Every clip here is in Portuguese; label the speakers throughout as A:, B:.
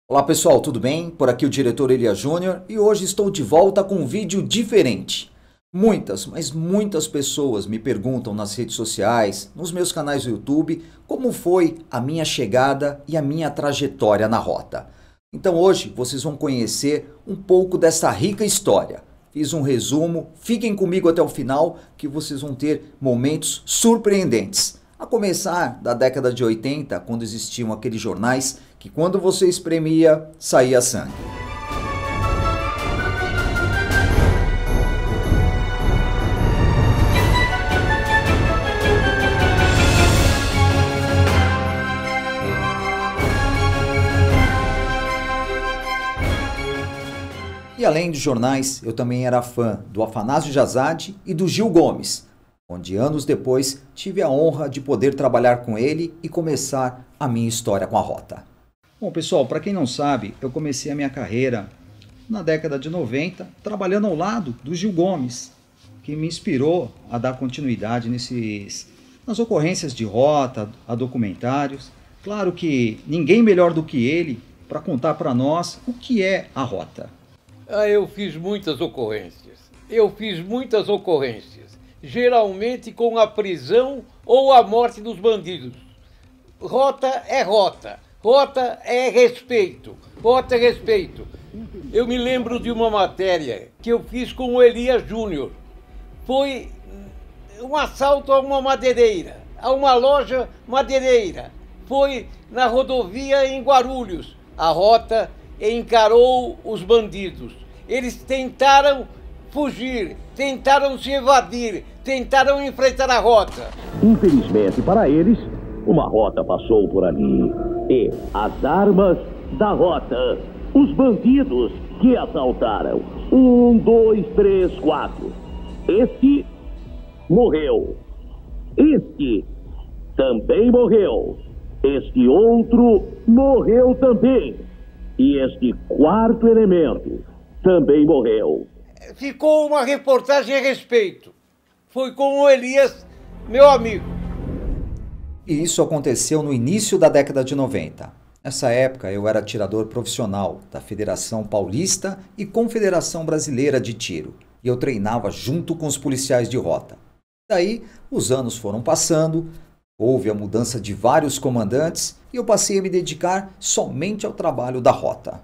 A: Olá pessoal, tudo bem? Por aqui o diretor Elias Júnior e hoje estou de volta com um vídeo diferente. Muitas, mas muitas pessoas me perguntam nas redes sociais, nos meus canais do YouTube, como foi a minha chegada e a minha trajetória na rota. Então hoje vocês vão conhecer um pouco dessa rica história. Fiz um resumo, fiquem comigo até o final que vocês vão ter momentos surpreendentes. A começar da década de 80, quando existiam aqueles jornais que quando você espremia, saía sangue. E além de jornais, eu também era fã do Afanásio Jazade e do Gil Gomes, onde anos depois tive a honra de poder trabalhar com ele e começar a minha história com a rota. Bom pessoal, para quem não sabe, eu comecei a minha carreira na década de 90 trabalhando ao lado do Gil Gomes, que me inspirou a dar continuidade nas ocorrências de rota, a documentários. Claro que ninguém melhor do que ele para contar para nós o que é a rota.
B: Eu fiz muitas ocorrências. Geralmente com a prisão ou a morte dos bandidos. Rota é rota. Rota é respeito. Rota é respeito. Eu me lembro de uma matéria que eu fiz com o Elias Júnior. Foi um assalto a uma madeireira, a uma loja madeireira. Foi na rodovia em Guarulhos. A rota encarou os bandidos. Eles tentaram fugir, tentaram se evadir, tentaram enfrentar a rota.
C: Infelizmente para eles, uma rota passou por ali. E as armas da rota, os bandidos que assaltaram. 1, 2, 3, 4. Este morreu. Este também morreu. Este outro morreu também. E este quarto elemento também morreu.
B: Ficou uma reportagem a respeito. Foi com o Elias, meu amigo.
A: E isso aconteceu no início da década de 90. Nessa época eu era atirador profissional da Federação Paulista e Confederação Brasileira de Tiro. E eu treinava junto com os policiais de rota. Daí os anos foram passando, houve a mudança de vários comandantes e eu passei a me dedicar somente ao trabalho da rota.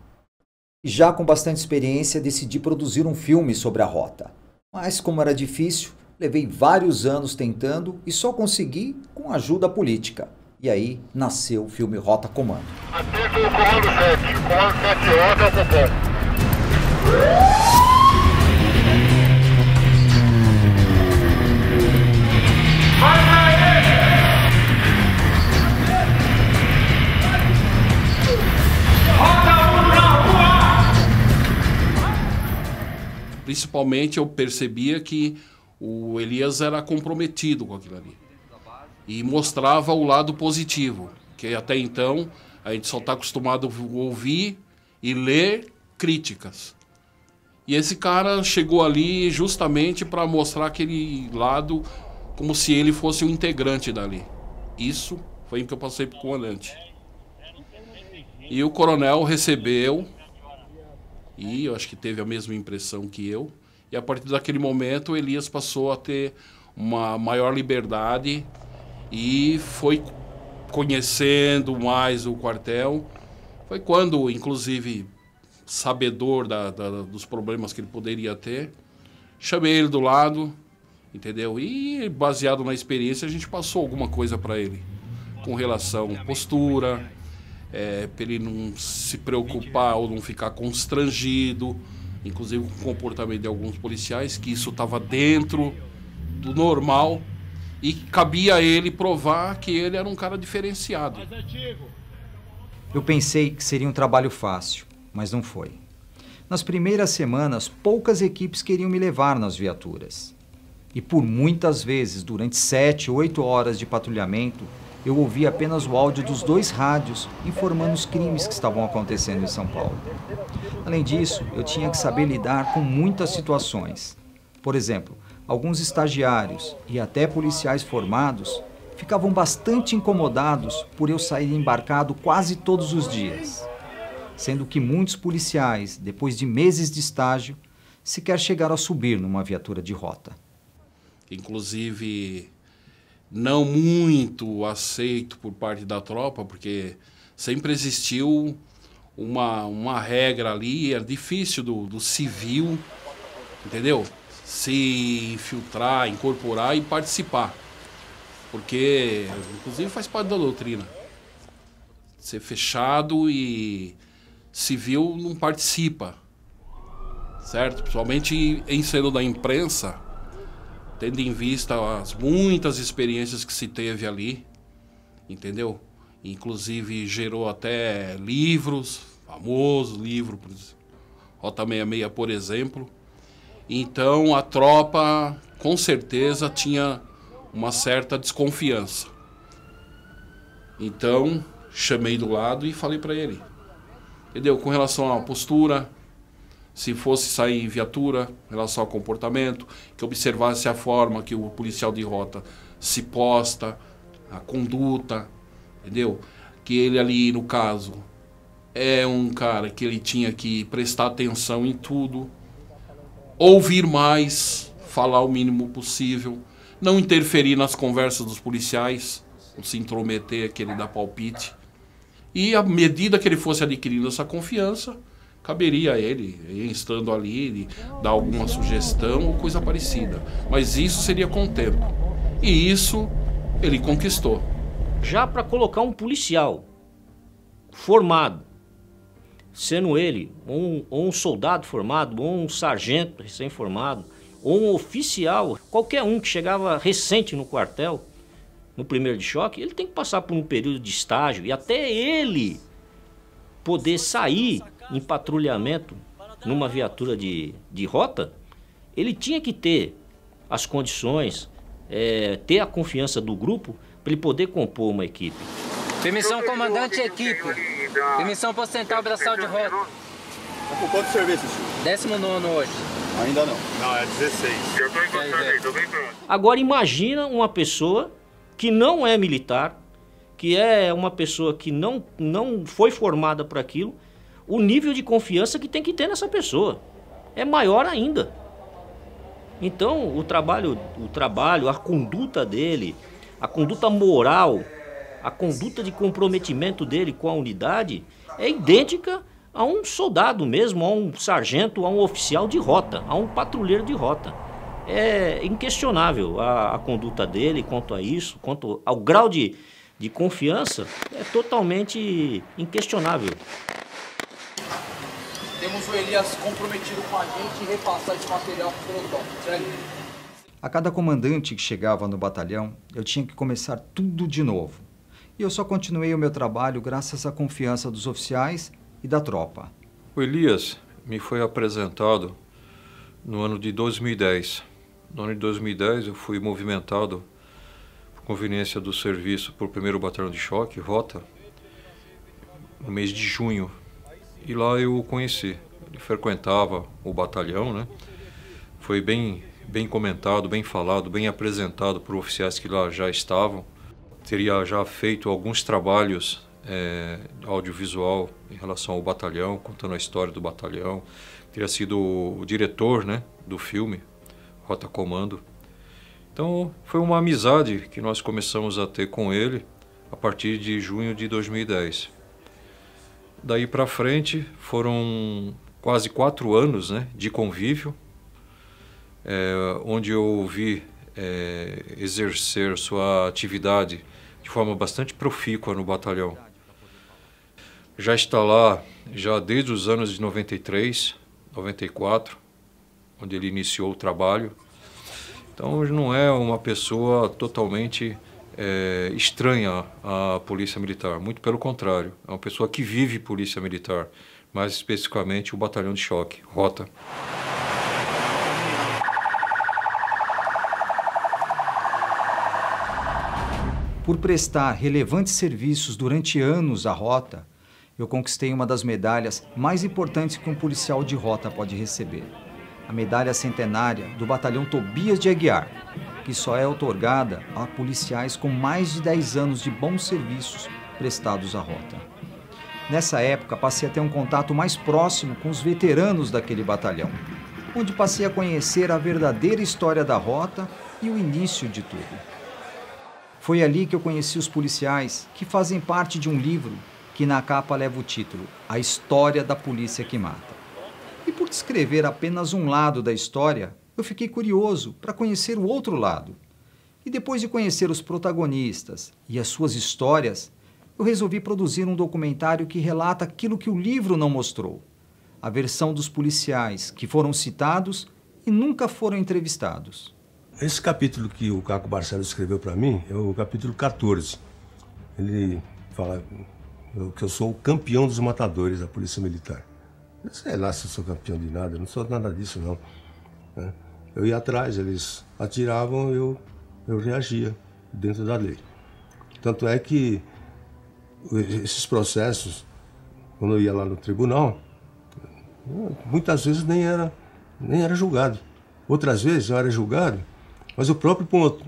A: E já com bastante experiência decidi produzir um filme sobre a rota. Mas como era difícil, levei vários anos tentando e só consegui com ajuda política. E aí nasceu o filme Rota Comando.
D: Atento o comando 7. Comando 7, rota ao comando.
E: Principalmente eu percebia que o Elias era comprometido com aquilo ali. E mostrava o lado positivo, que até então a gente só está acostumado a ouvir e ler críticas. E esse cara chegou ali justamente para mostrar aquele lado como se ele fosse um integrante dali. Isso foi o que eu passei para o comandante. E o coronel recebeu, e eu acho que teve a mesma impressão que eu. E a partir daquele momento, o Elias passou a ter uma maior liberdade e foi conhecendo mais o quartel. Foi quando, inclusive, sabedor dos problemas que ele poderia ter, chamei ele do lado, entendeu? E, baseado na experiência, a gente passou alguma coisa para ele, com relação à postura, para ele não se preocupar ou não ficar constrangido, inclusive com o comportamento de alguns policiais, que isso estava dentro do normal e cabia a ele provar que ele era um cara diferenciado.
A: Eu pensei que seria um trabalho fácil, mas não foi. Nas primeiras semanas, poucas equipes queriam me levar nas viaturas. E por muitas vezes, durante 7, 8 horas de patrulhamento, eu ouvi apenas o áudio dos 2 rádios informando os crimes que estavam acontecendo em São Paulo. Além disso, eu tinha que saber lidar com muitas situações. Por exemplo, alguns estagiários e até policiais formados ficavam bastante incomodados por eu sair embarcado quase todos os dias. sendo que muitos policiais, depois de meses de estágio, sequer chegaram a subir numa viatura de rota.
E: Inclusive, não muito aceito por parte da tropa, porque sempre existiu uma regra ali, era difícil do civil, entendeu? Se infiltrar, incorporar e participar. Porque, inclusive, faz parte da doutrina. Ser fechado e civil não participa, certo? Principalmente em sendo da imprensa, tendo em vista as muitas experiências que se teve ali, entendeu? Inclusive gerou até livros, famoso livro, Rota 66, por exemplo. Então a tropa, com certeza, tinha uma certa desconfiança. Então, chamei do lado e falei para ele, entendeu? Com relação à postura, se fosse sair em viatura, em relação ao comportamento, que observasse a forma que o policial de rota se posta, a conduta, entendeu? Que ele ali, no caso, é um cara que ele tinha que prestar atenção em tudo, ouvir mais, falar o mínimo possível, não interferir nas conversas dos policiais, não se intrometer, aquele dar palpite. E à medida que ele fosse adquirindo essa confiança, caberia a ele, estando ali, ele dar alguma sugestão ou coisa parecida. Mas isso seria com o tempo. E isso ele conquistou.
F: Já para colocar um policial formado, sendo ele ou um soldado formado, ou um sargento recém-formado, ou um oficial, qualquer um que chegava recente no quartel, no primeiro de choque, ele tem que passar por um período de estágio e até ele poder sair em patrulhamento numa viatura de rota, ele tinha que ter as condições, ter a confiança do grupo para ele poder compor uma equipe.
G: Permissão comandante e equipe. Permissão para ostentar o braçal de rota.
H: Tá com quanto serviço, senhor?
G: 19º hoje.
H: Ainda não. Não, é 16.
D: Eu tô encostando aí, tô bem pronto.
F: Agora imagina uma pessoa que não é militar, que é uma pessoa que não foi formada para aquilo, o nível de confiança que tem que ter nessa pessoa é maior ainda. Então o trabalho, a conduta dele, a conduta moral, a conduta de comprometimento dele com a unidade é idêntica a um soldado mesmo, a um sargento, a um oficial de rota, a um patrulheiro de rota. É inquestionável a conduta dele quanto a isso, quanto ao grau de confiança, é totalmente inquestionável.
I: Temos o Elias comprometido com a gente e repassar esse material para o pelotão, certo?
A: A cada comandante que chegava no batalhão, eu tinha que começar tudo de novo. E eu só continuei o meu trabalho graças à confiança dos oficiais e da tropa.
J: O Elias me foi apresentado no ano de 2010. No ano de 2010 eu fui movimentado por conveniência do serviço por 1º Batalhão de Choque, Rota, no mês de junho. E lá eu o conheci. Ele frequentava o batalhão, né? Foi bem comentado, bem falado, bem apresentado por oficiais que lá já estavam. Teria já feito alguns trabalhos audiovisual em relação ao batalhão, contando a história do batalhão. Teria sido o diretor, né, do filme, Rota Comando. Então foi uma amizade que nós começamos a ter com ele a partir de junho de 2010. Daí para frente foram quase 4 anos, né, de convívio, onde eu vi exercer sua atividade de forma bastante profícua no batalhão. Já está lá já desde os anos de 93, 94, onde ele iniciou o trabalho. Então não é uma pessoa totalmente estranha à Polícia Militar, muito pelo contrário, é uma pessoa que vive Polícia Militar, mais especificamente o Batalhão de Choque, Rota.
A: Por prestar relevantes serviços durante anos à rota, eu conquistei uma das medalhas mais importantes que um policial de rota pode receber. A medalha centenária do Batalhão Tobias de Aguiar, que só é outorgada a policiais com mais de 10 anos de bons serviços prestados à rota. Nessa época, passei a ter um contato mais próximo com os veteranos daquele batalhão, onde passei a conhecer a verdadeira história da rota e o início de tudo. Foi ali que eu conheci os policiais, que fazem parte de um livro que na capa leva o título A História da Polícia que Mata. E por descrever apenas um lado da história, eu fiquei curioso para conhecer o outro lado. E depois de conhecer os protagonistas e as suas histórias, eu resolvi produzir um documentário que relata aquilo que o livro não mostrou. A versão dos policiais que foram citados e nunca foram entrevistados.
K: Esse capítulo que o Caco Barcelos escreveu para mim é o capítulo 14. Ele fala que eu sou o campeão dos matadores da Polícia Militar. Não sei lá se eu sou campeão de nada, não sou nada disso não. Eu ia atrás, eles atiravam, eu reagia dentro da lei. Tanto é que esses processos, quando eu ia lá no tribunal, muitas vezes nem era julgado. Outras vezes eu era julgado, mas o próprio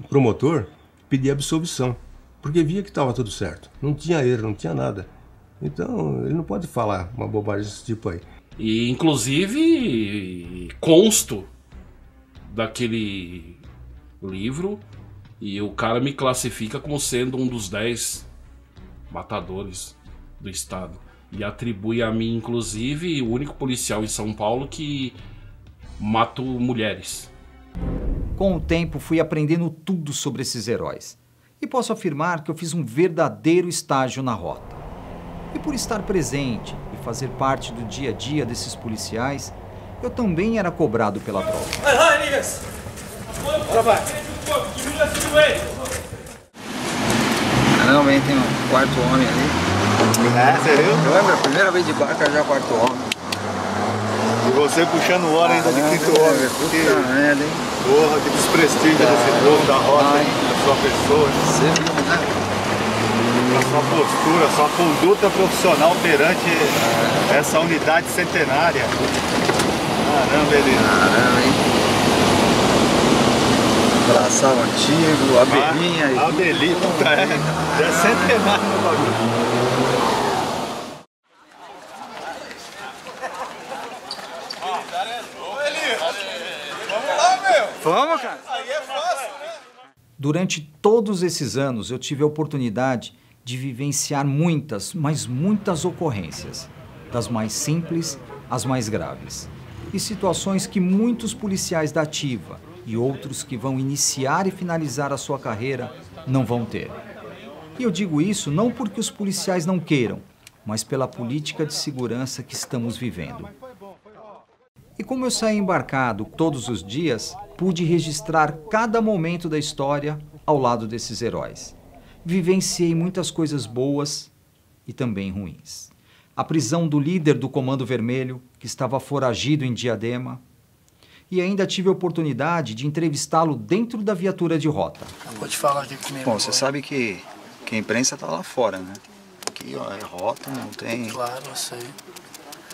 K: promotor pedia absolvição, porque via que estava tudo certo. Não tinha erro, não tinha nada. Então, ele não pode falar uma bobagem desse tipo aí.
E: E, inclusive, consto daquele livro e o cara me classifica como sendo um dos 10 matadores do estado. E atribui a mim, inclusive, o único policial em São Paulo que mato mulheres.
A: Com o tempo, fui aprendendo tudo sobre esses heróis. E posso afirmar que eu fiz um verdadeiro estágio na rota. E por estar presente e fazer parte do dia a dia desses policiais, eu também era cobrado pela tropa.
L: Caramba, aí tem um quarto homem ali.
H: É, você viu?
L: Eu lembro, a primeira vez de barca já quarto homem.
H: E você puxando o hora ainda de quinto homem.
L: Puta merda, hein?
H: Porra, que desprestígio desse povo, da rota, da sua pessoa.
L: Você viu, né?
H: A sua postura, a sua conduta profissional perante essa unidade centenária. Caramba, ele.
L: Caramba, hein? Braçal antigo, abelhinha aí.
H: Abelhinha, é centenário no bagulho.
L: Vamos, cara.
H: Aí é fácil, né?
A: Durante todos esses anos, eu tive a oportunidade de vivenciar muitas, mas muitas ocorrências, das mais simples às mais graves, e situações que muitos policiais da ativa e outros que vão iniciar e finalizar a sua carreira não vão ter. E eu digo isso não porque os policiais não queiram, mas pela política de segurança que estamos vivendo. E como eu saí embarcado todos os dias, pude registrar cada momento da história ao lado desses heróis. Vivenciei muitas coisas boas e também ruins. A prisão do líder do Comando Vermelho, que estava foragido em Diadema, e ainda tive a oportunidade de entrevistá-lo dentro da viatura de rota.
L: Vou te falar aqui comigo. Bom, você sabe que a imprensa está lá fora, né? Aqui, ó, é rota, não tem...
M: Claro, eu sei.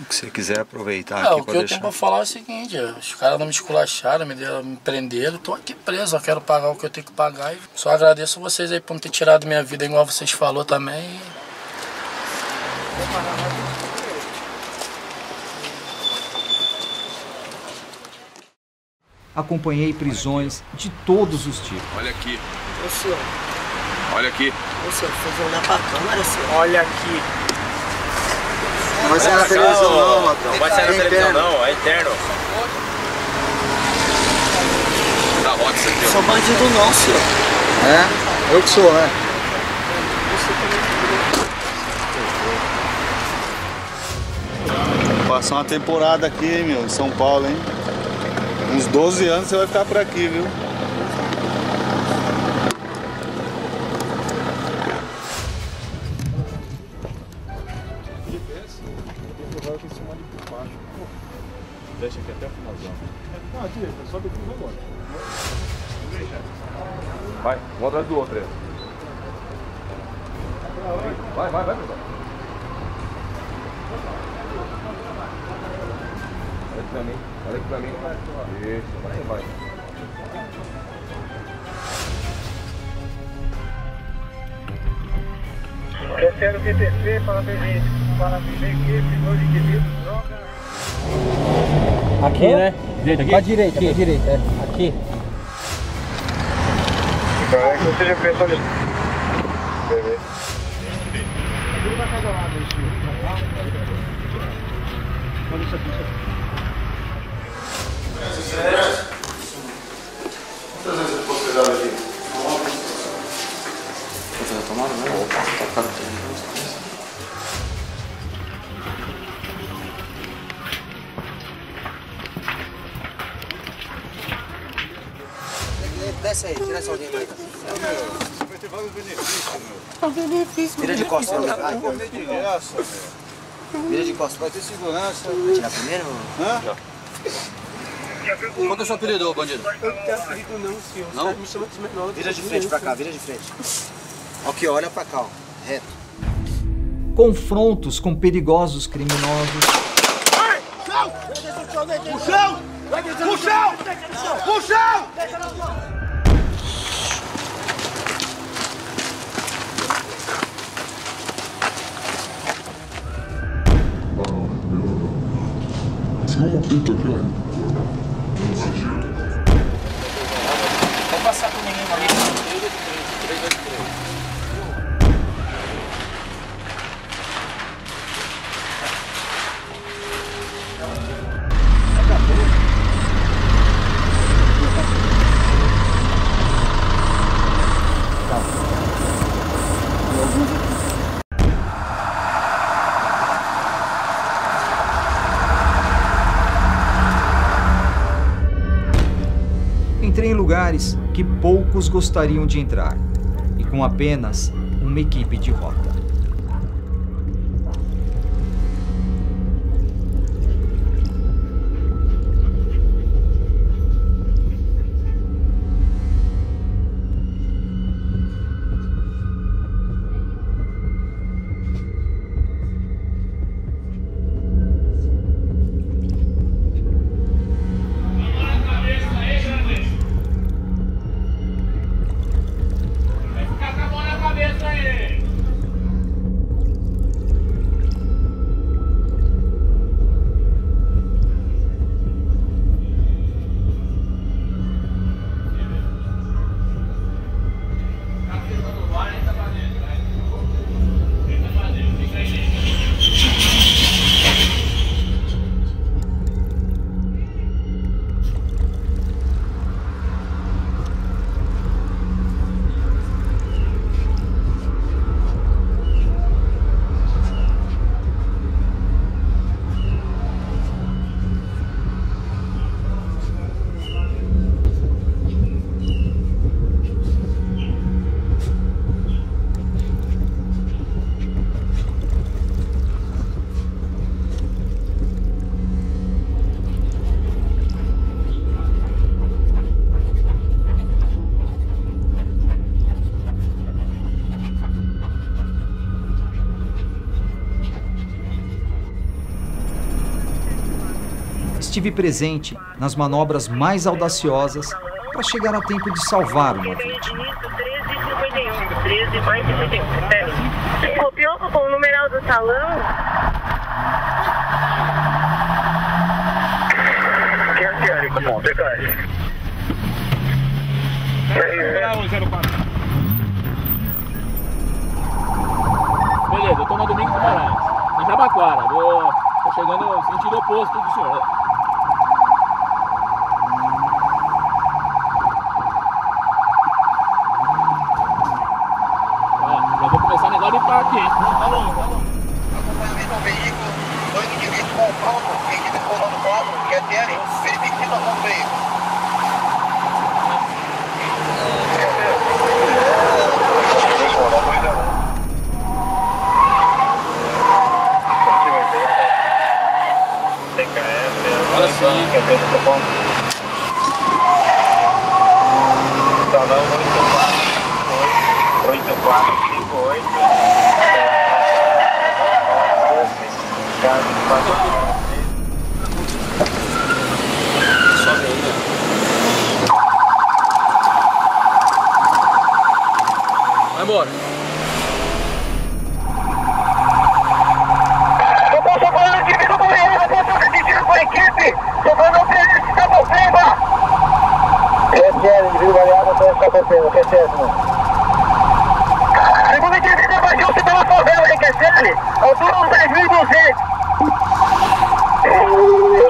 L: O que você quiser aproveitar aqui,
M: o que eu tenho pra falar é o seguinte, os caras não me esculacharam, me prenderam, tô aqui preso, eu quero pagar o que eu tenho que pagar e só agradeço vocês aí por não ter tirado minha vida, igual vocês falaram também.
A: Acompanhei prisões de todos os tipos.
N: Olha aqui.
O: Ô, senhor.
N: Olha aqui.
O: Ô, senhor, foi olhar pra câmera, senhor.
N: Olha aqui.
L: Não vai sair na televisão não, Matão.
N: Não vai sair na televisão não, é interno. Da rota isso aqui, ó.
O: Sou bandido não, senhor.
L: É? Eu que sou, né?
H: Passar uma temporada aqui, meu, em São Paulo, hein? Uns 12 anos você vai ficar por aqui, viu?
P: Deixa aqui até o finalzão. Não, aqui, sobe aqui e vai embora.
N: Vai, um atrás do outro aí. Vai, pessoal. Olha aqui pra mim. Isso, vai.
D: Terceiro VTC, fala pra gente.
I: Aqui, né? Direita aqui? Pra direita, aqui. Pra direita, é. Aqui.
D: É que você já pensou nisso. Beleza.
P: Olha isso aqui, isso aqui.
N: Quantas vezes eu posso pegar aqui?
L: Quer fazer a tomada, né? Tá caro. Desce aí, tira essa ordem aí.
H: Vai ter vários benefícios, meu.
L: Vira de costas,
H: Vai correr de graça, meu.
L: Vira de costas.
H: Vai ter segurança.
L: Vai tirar primeiro?
H: Hã?
L: Qual que é o seu apelido, bandido?
O: Eu não tenho apelido não, senhor.
L: Não?
O: Me chama de menor.
L: Vira de frente pra cá, vira de frente. Aqui, olha pra cá, ó. Reto.
A: Confrontos com perigosos criminosos.
D: Puxão! Puxão! Puxão!
I: Vou passar pro menino ali.
L: 3, 2, 3.
A: Entrei em lugares que poucos gostariam de entrar, e com apenas uma equipe de rota. Estive presente nas manobras mais audaciosas para chegar a tempo de salvar uma vítima.
Q: 13 mais 51. Copiou com o numeral do salão?
D: Quem é que é? Bom, detalhe.
P: Beleza, eu tô na Domingos Guimarães, em Jabaquara. Tô chegando no sentido oposto do senhor. Ó, já vou começar negócio de parque, hein? Tá bom, tá bom.
D: Acompanhamento ao veículo, 2 indivíduos com o palco, indivíduo colando o quadro, que é TR, verifique a situação do veículo.
P: Agora sim.
D: Salão 8458.
L: Sobe aí, né? Vai embora.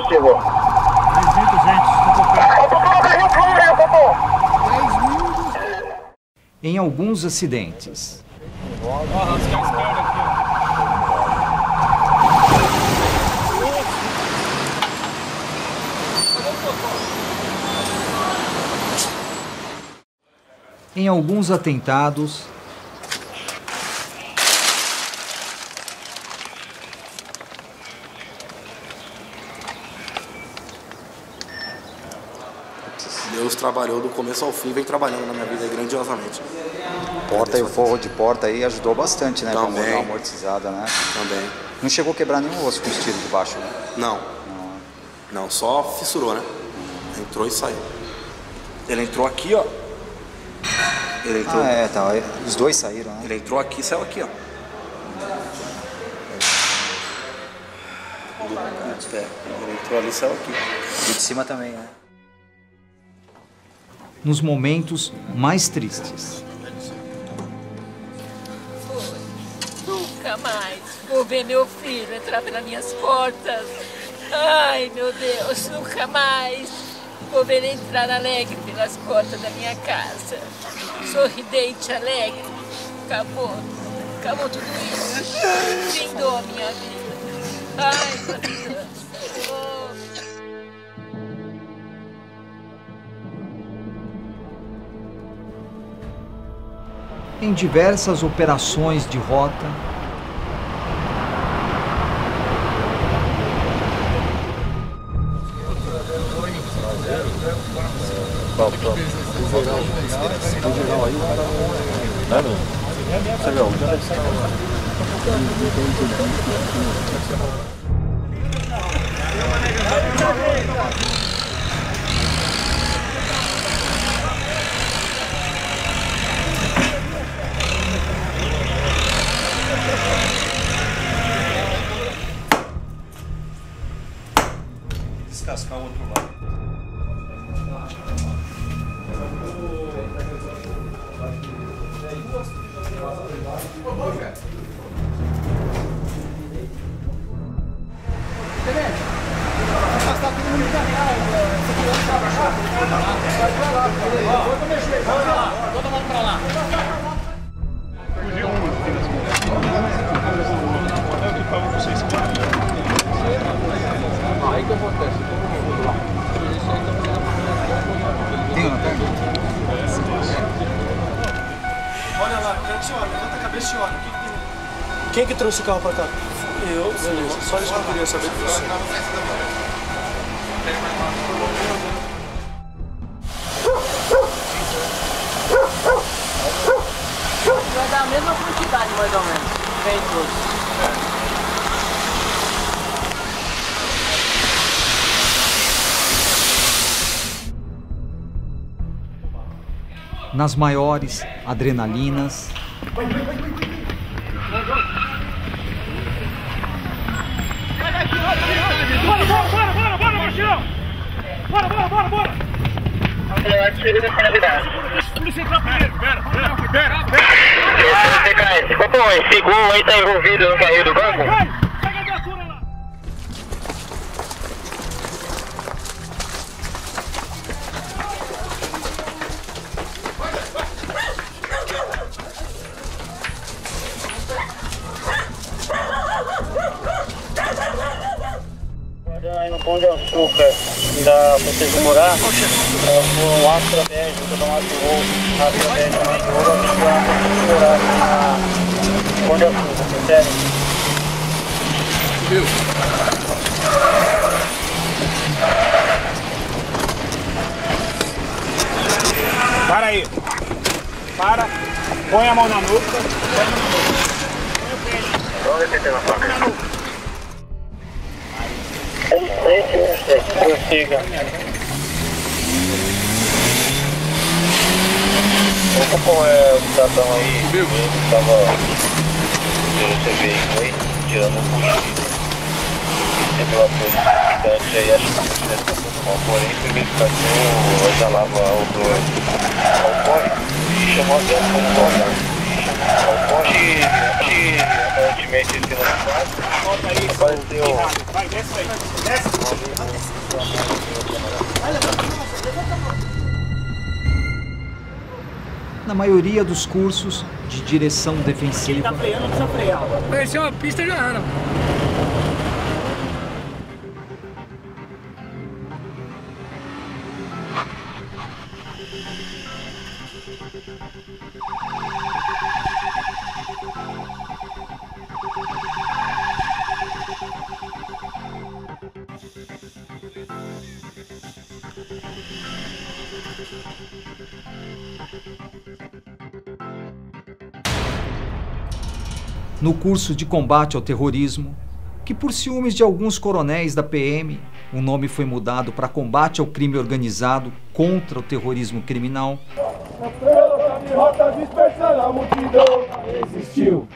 D: positivo.
A: 10.000. Em alguns acidentes. Em alguns atentados.
R: Deus trabalhou do começo ao fim, vem trabalhando na minha vida grandiosamente.
L: Porta e o forro de porta aí ajudou bastante, né?
R: Também.
L: Pra dar uma amortizada, né?
R: Também.
L: Não chegou a quebrar nenhum osso com os tiros de baixo, né?
R: Não, só fissurou, né? Entrou e saiu. Ele entrou aqui, ó. Ele entrou...
L: tá. Os dois saíram, né?
R: Ele entrou aqui e saiu aqui, ó. Ele entrou ali e saiu aqui.
L: E de cima também, né?
A: Nos momentos mais tristes.
S: Nunca mais vou ver meu filho entrar pelas minhas portas. Ai, meu Deus, nunca mais vou ver ele entrar alegre pelas portas da minha casa. Sorridente, alegre. Acabou tudo isso. Findou a minha vida. Ai, meu Deus.
A: Em diversas operações de rota,
K: descascar o outro lado.
I: Aí que acontece,
O: olha lá, senhora, levanta a cabeça e olha.
I: Quem que trouxe o carro pra cá?
O: Eu, só isso que eu queria saber de você.
G: Vai dar a mesma quantidade, mais ou menos. Quem trouxe?
A: nas maiores adrenalinas.
T: Bora, Marcelo! Bora! Polícia entrar primeiro, espera!
D: TKS, quanto é? Seguro aí, tá envolvido no carrinho do banco?
T: Pega a viatura lá!
D: Aí no Pão de Açúcar, da vocês morar, o ato estratégico, vou dar um ato de ouro, a estratégia também de ouro, a gente morar na Pão de Açúcar, sério.
T: Para aí! Para! Põe a mão na nuca!
D: Vamos ver se tem na placa. Prossiga. Qual é o cidadão aí? Ele estava tirando seu veículo aí, tirando o combustível. Recebeu apoio importante aí, acho que não é porém, foi verificado, já lava o corre e chamou a atenção do lugar.
T: Vai, desce aí. Desce.
A: Na maioria dos cursos de direção defensiva,
T: Tá freando, não precisa frear. Conheceu a pista já era.
A: no curso de combate ao terrorismo, que por ciúmes de alguns coronéis da PM, o nome foi mudado para combate ao crime organizado contra o terrorismo criminal.
T: Existiu.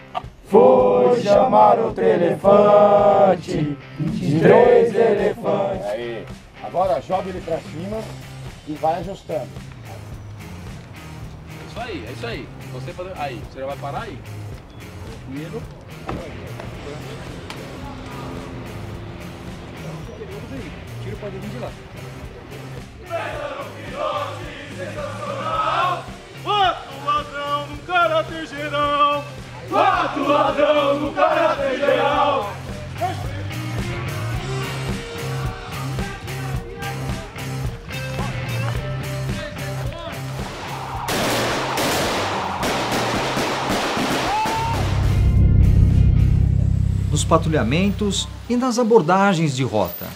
T: Foi chamar outro elefante, 23 elefantes. Aí, agora joga ele pra cima e vai ajustando.
P: É isso aí. Você fazer. Aí, você já vai parar aí. Primeiro. Tira o padrinho de lá.
T: Quatro ladrão no caráter geral. Quatro ladrão no caráter geral.
A: Nos patrulhamentos e nas abordagens de rota.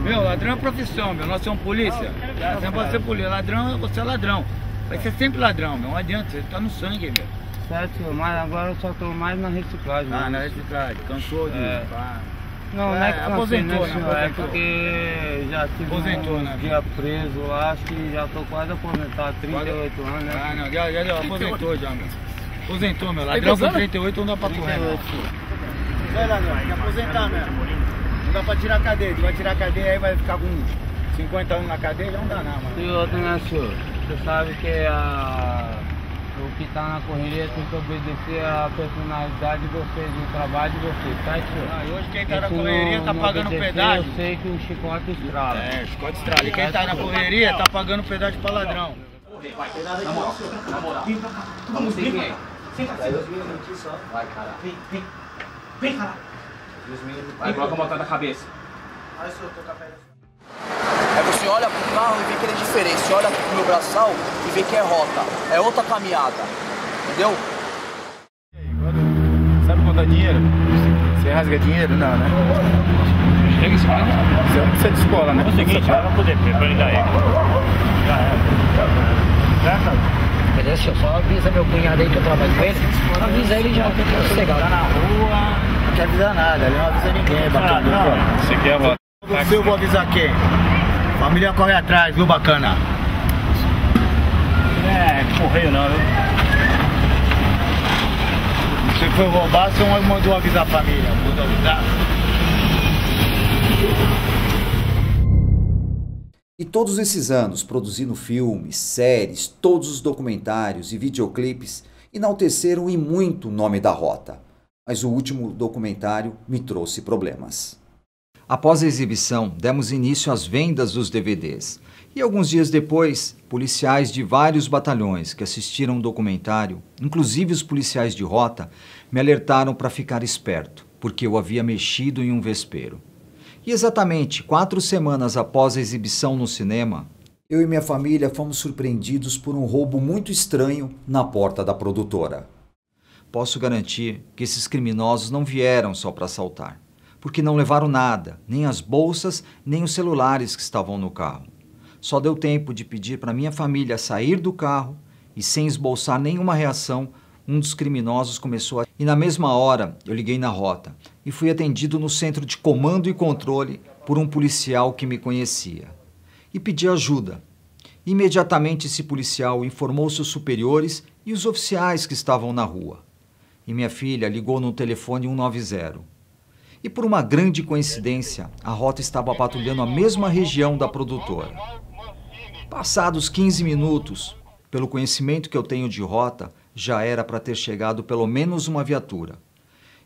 U: Meu, ladrão é profissão, meu. Nós somos polícia. Você não pode ser polícia. Ladrão, você é ladrão. Vai ser sempre ladrão, meu. Não adianta, você tá no sangue, meu.
V: Certo, mas agora eu só tô mais na reciclagem.
U: Ah, na reciclagem. Cansou de...
V: Não, não é que
U: aposentou,
V: né,
U: né?
V: é porque já tive um dia preso lá, acho que já tô quase aposentado, 38 anos, né?
U: Ah, não, já aposentou já, meu. Aposentou, meu. Ladrão com 38 não dá pra correr, meu.
T: Vai lá, meu, tem que aposentar mesmo. Não dá pra tirar a cadeia, tu vai tirar a cadeia aí vai ficar com 50 anos na cadeia, já não dá nada, mano.
V: E outra, né, senhor? Você sabe que o que tá na correria tem que obedecer à personalidade de vocês, do trabalho de vocês, tá, senhor?
T: Ah, e hoje quem tá na correria tá pagando pedágio.
V: Eu sei que o chicote estrala.
T: É, o chicote estrala. E quem tá na correria tá pagando pedágio pra ladrão.
P: Vai, na moral. Vamos ter quem? Senta aí. 2 minutinhos só. Vai, cara. Vem, cara. 2 minutos. Vai, coloca a moto na cabeça.
I: Aí, senhor, tô com a perna. Aí você olha pro carro e vê que ele é diferente. Você olha pro meu braçal e vê que é rota. É outra caminhada. Entendeu?
T: Sabe quanto é dinheiro? Você rasga dinheiro? Não, né? Chega esse cara. Você não precisa de escola, né? É o seguinte, vai pra poder preparar ele. Já é.
W: Beleza, senhor? Só avisa meu cunhado aí que eu trabalho com ele. Avisa ele já, que eu tô sossegado.
T: Tá na rua, não quer avisar nada, ele não avisa ninguém. Não. Você quer votar? Você eu vou avisar quem? Família corre atrás, viu, bacana? É, correio não, viu? Se for roubar, você mandou avisar a família. Mandou avisar.
A: E todos esses anos produzindo filmes, séries, todos os documentários e videoclipes enalteceram e muito o nome da rota. Mas o último documentário me trouxe problemas. Após a exibição, demos início às vendas dos DVDs. E alguns dias depois, policiais de vários batalhões que assistiram o documentário, inclusive os policiais de rota, me alertaram para ficar esperto, porque eu havia mexido em um vespeiro. E exatamente 4 semanas após a exibição no cinema, eu e minha família fomos surpreendidos por um roubo muito estranho na porta da produtora. Posso garantir que esses criminosos não vieram só para assaltar, porque não levaram nada, nem as bolsas, nem os celulares que estavam no carro. Só deu tempo de pedir para minha família sair do carro e, sem esboçar nenhuma reação, um dos criminosos começou a... E na mesma hora, eu liguei na rota e fui atendido no centro de comando e controle por um policial que me conhecia. E pedi ajuda. Imediatamente esse policial informou seus superiores e os oficiais que estavam na rua. E minha filha ligou no telefone 190. E por uma grande coincidência, a rota estava patrulhando a mesma região da produtora. Passados 15 minutos, pelo conhecimento que eu tenho de rota, já era para ter chegado pelo menos uma viatura.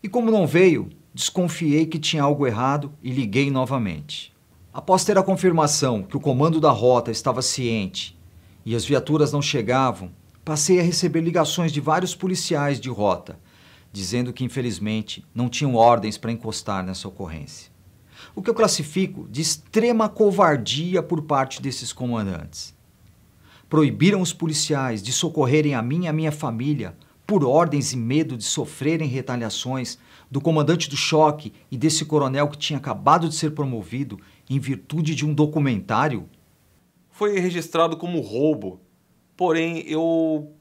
A: E como não veio, desconfiei que tinha algo errado e liguei novamente. Após ter a confirmação que o comando da rota estava ciente e as viaturas não chegavam, passei a receber ligações de vários policiais de rota, dizendo que infelizmente não tinham ordens para encostar nessa ocorrência. O que eu classifico de extrema covardia por parte desses comandantes. Proibiram os policiais de socorrerem a mim e a minha família por ordens e medo de sofrerem retaliações do comandante do choque e desse coronel que tinha acabado de ser promovido em virtude de um documentário?
B: Foi registrado como roubo, porém eu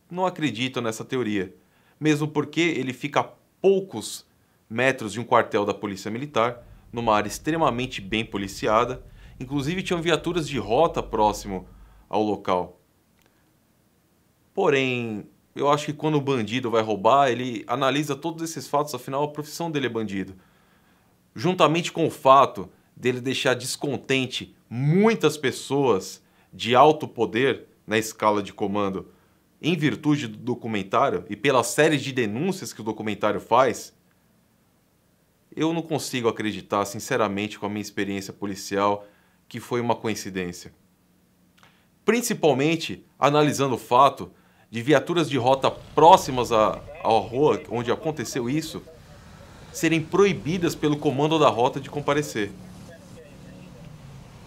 B: não acredito nessa teoria, mesmo porque ele fica a poucos metros de um quartel da Polícia Militar, numa área extremamente bem policiada, inclusive tinham viaturas de rota próximo ao local. Porém, eu acho que quando o bandido vai roubar, ele analisa todos esses fatos, afinal a profissão dele é bandido. Juntamente com o fato dele deixar descontente muitas pessoas de alto poder na escala de comando, em virtude do documentário e pela série de denúncias que o documentário faz, eu não consigo acreditar, sinceramente, com a minha experiência policial, que foi uma coincidência. Principalmente analisando o fato de viaturas de rota próximas à rua onde aconteceu isso serem proibidas pelo comando da rota de comparecer.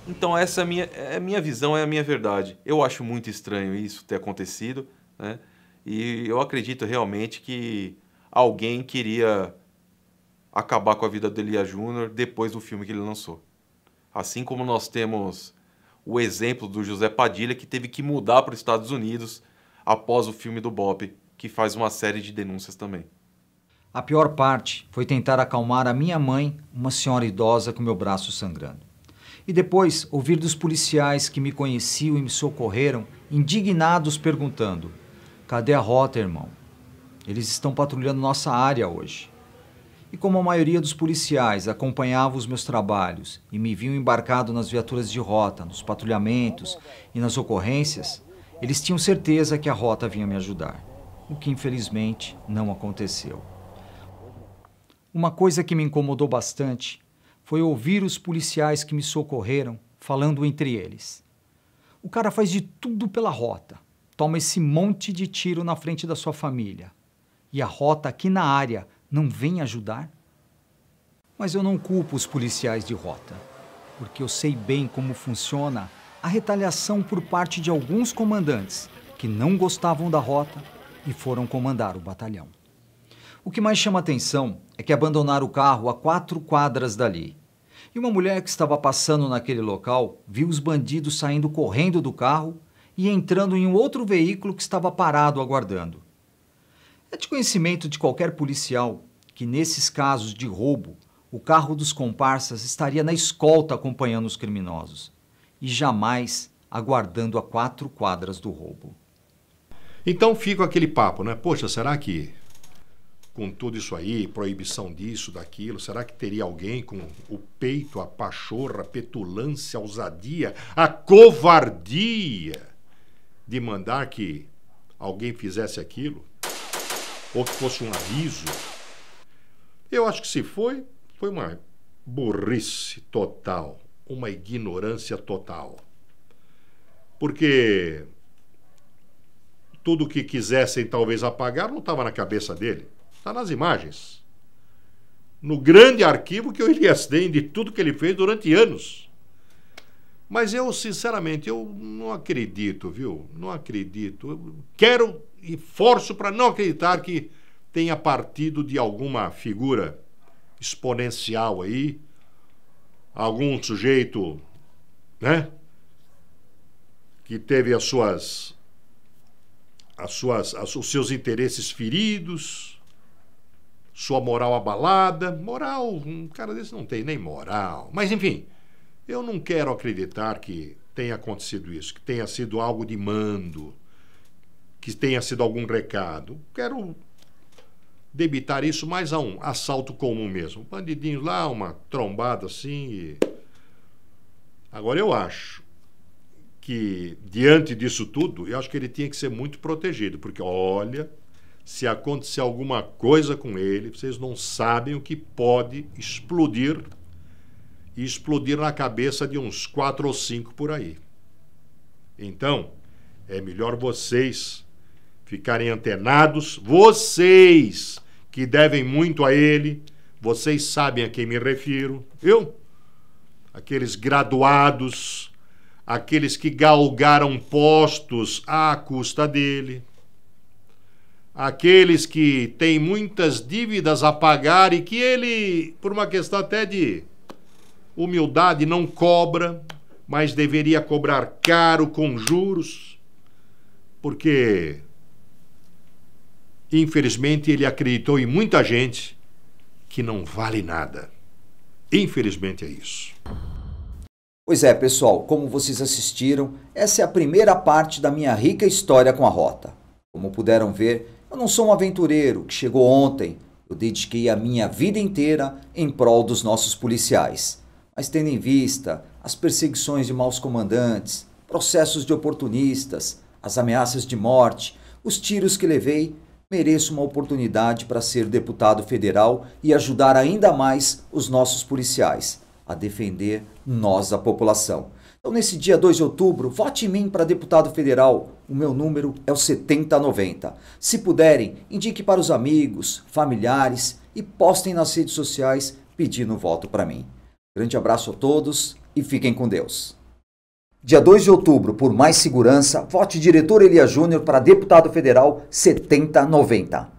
B: Então essa é a minha visão, é a minha verdade. Eu acho muito estranho isso ter acontecido, né? E eu acredito realmente que alguém queria acabar com a vida do Elias Júnior depois do filme que ele lançou. Assim como nós temos o exemplo do José Padilha, que teve que mudar para os Estados Unidos após o filme do Bob, que faz uma série de denúncias também.
A: A pior parte foi tentar acalmar a minha mãe, uma senhora idosa com meu braço sangrando. E depois ouvir dos policiais que me conheciam e me socorreram, indignados, perguntando: cadê a rota, irmão? Eles estão patrulhando nossa área hoje. E como a maioria dos policiais acompanhava os meus trabalhos e me viam embarcado nas viaturas de rota, nos patrulhamentos e nas ocorrências, eles tinham certeza que a rota vinha me ajudar, o que infelizmente não aconteceu. Uma coisa que me incomodou bastante foi ouvir os policiais que me socorreram falando entre eles: o cara faz de tudo pela rota, toma esse monte de tiro na frente da sua família, e a rota aqui na área não vem ajudar? Mas eu não culpo os policiais de rota, porque eu sei bem como funciona a retaliação por parte de alguns comandantes que não gostavam da rota e foram comandar o batalhão. O que mais chama atenção é que abandonaram o carro a 4 quadras dali. E uma mulher que estava passando naquele local viu os bandidos saindo correndo do carro e entrando em um outro veículo que estava parado aguardando. É de conhecimento de qualquer policial que nesses casos de roubo, o carro dos comparsas estaria na escolta acompanhando os criminosos e jamais aguardando a 4 quadras do roubo.
C: Então fica aquele papo, né? Poxa, será que com tudo isso aí, proibição disso, daquilo, será que teria alguém com o peito, a pachorra, a petulância, a ousadia, a covardia de mandar que alguém fizesse aquilo? Ou que fosse um aviso? Eu acho que se foi uma burrice total, uma ignorância total. Porque tudo o que quisessem talvez apagar não estava na cabeça dele. Está nas imagens. No grande arquivo que o Elias tem de tudo que ele fez durante anos. Mas eu, sinceramente, eu não acredito, viu? Não acredito. Eu quero e forço para não acreditar que tenha partido de alguma figura exponencial aí, algum sujeito, né, que teve os seus interesses feridos, sua moral abalada. Moral, um cara desse não tem nem moral. Mas, enfim, eu não quero acreditar que tenha acontecido isso, que tenha sido algo de mando, que tenha sido algum recado. Quero debitar isso mais a um assalto comum mesmo. Bandidinho lá, uma trombada assim. Agora eu acho que, diante disso tudo, eu acho que ele tinha que ser muito protegido, porque, olha, se acontecer alguma coisa com ele, vocês não sabem o que pode explodir, e explodir na cabeça de uns 4 ou 5 por aí. Então, é melhor vocês ficarem antenados, vocês que devem muito a ele, vocês sabem a quem me refiro, viu? Aqueles graduados, aqueles que galgaram postos à custa dele, aqueles que têm muitas dívidas a pagar e que ele, por uma questão até de humildade, não cobra, mas deveria cobrar caro com juros, porque, infelizmente, ele acreditou em muita gente que não vale nada. Infelizmente é isso.
A: Pois é, pessoal, como vocês assistiram, essa é a primeira parte da minha rica história com a Rota. Como puderam ver, eu não sou um aventureiro que chegou ontem. Eu dediquei a minha vida inteira em prol dos nossos policiais. Mas tendo em vista as perseguições de maus comandantes, processos de oportunistas, as ameaças de morte, os tiros que levei, mereço uma oportunidade para ser deputado federal e ajudar ainda mais os nossos policiais a defender nós, a população. Então, nesse dia 2 de outubro, vote em mim para deputado federal. O meu número é o 7090. Se puderem, indique para os amigos, familiares e postem nas redes sociais pedindo voto para mim. Grande abraço a todos e fiquem com Deus. Dia 2 de outubro, por mais segurança, vote diretor Elias Júnior para deputado federal 7090.